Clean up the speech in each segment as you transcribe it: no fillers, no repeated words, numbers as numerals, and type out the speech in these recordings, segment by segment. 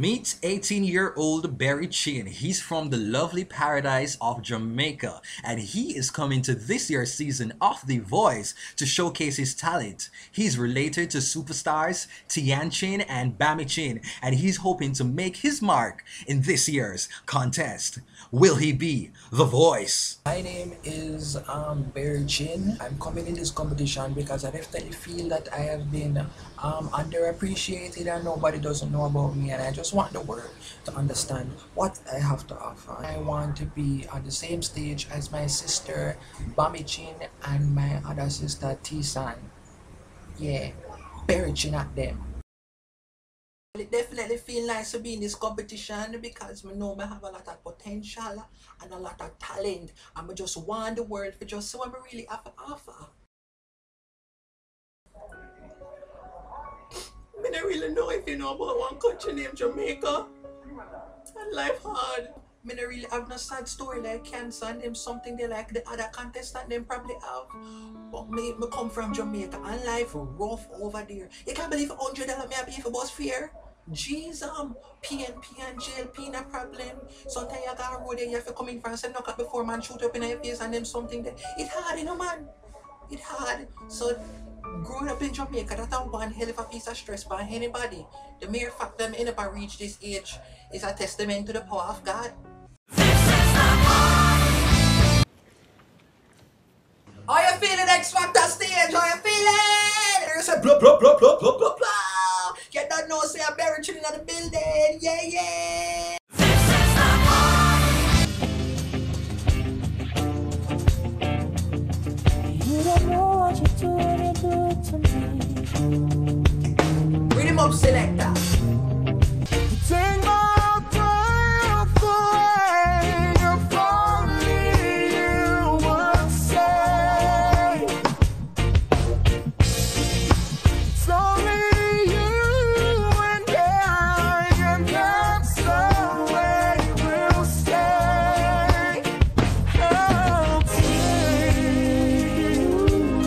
Meet 18-year-old BerryChin. He's from the lovely paradise of Jamaica, and he is coming to this year's season of The Voice to showcase his talent. He's related to superstars ssanne and BerryChin, and he's hoping to make his mark in this year's contest. Will he be The Voice? My name is BerryChin. I'm coming in this competition because I definitely feel that I have been underappreciated and nobody doesn't know about me, and I just want the world to understand what I have to offer. I want to be on the same stage as my sister BerryChin and my other sister ssanne. Yeah, BerryChin at them. It definitely feels nice to be in this competition because I know I have a lot of potential and a lot of talent, and I just want the world to just see what I really have to offer. I don't really know if you know about one country named Jamaica. And life hard. I don't really have no sad story like cancer and them something they like the other contestants them probably have. But me come from Jamaica and life rough over there. You can't believe $100 me I pay for bus fare. Jeez, PNP and JLP no problem. Sometimes you got a road there, you have to come in for and say knock up before man shoot up in your face and them something there. It's hard, you know, man. It's hard. So growing up in Jamaica, that's one hell of a piece of stress for anybody. The mere fact that I never reach this age is a testament to the power of God. How you feeling, X Factor stage? How you feeling? There's a blah blah blah blah blah blah blah. You don't know, say I'm BerryChin in the building. Yeah, yeah. You don't know what you do when you do it to me. Read him up, selector. Take my breath away. If only you would say it's only you and that's the way we'll stay. I'll take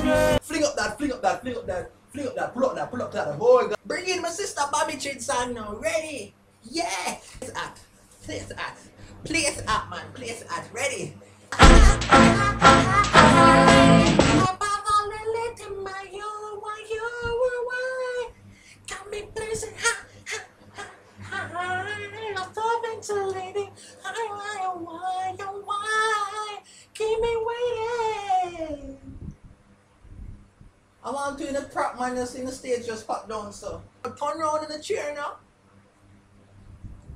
you. Fling up that, fling up that, fling up that, fling up that, pull up that, pull up that. Oh, God. Bring in my sister BerryChin song now. Ready? Yeah. Place at. Place at. Place at, man. Place at. Ready? Keep me waiting. I want to in the trap, man, just in the stage, just pop down, so. Turn around in the chair now.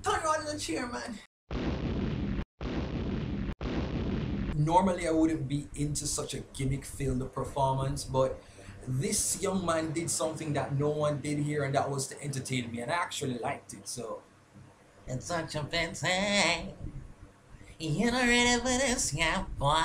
Turn around in the chair, man. Normally, I wouldn't be into such a gimmick-filled performance, but this young man did something that no one did here, and that was to entertain me, and I actually liked it, so. It's such a pity. You're not ready for this, yeah, boy.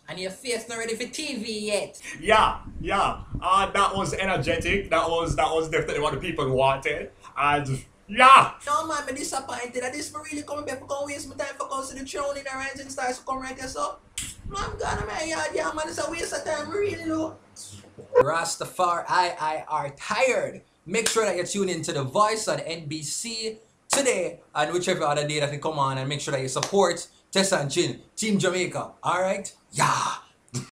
And your face not ready for TV yet. Yeah. That was energetic. That was definitely what the people wanted. And yeah. No man, I'm disappointed. This for really coming back for come waste my time for come to the throne in the rising stars to come right there, so. I'm gonna my yard, yeah man, it's a waste of time, really low. Rastafari, I are tired. Make sure that you tune into The Voice on NBC today and whichever other day that you come on, and make sure that you support ssanne, Team Jamaica. Alright? Yeah.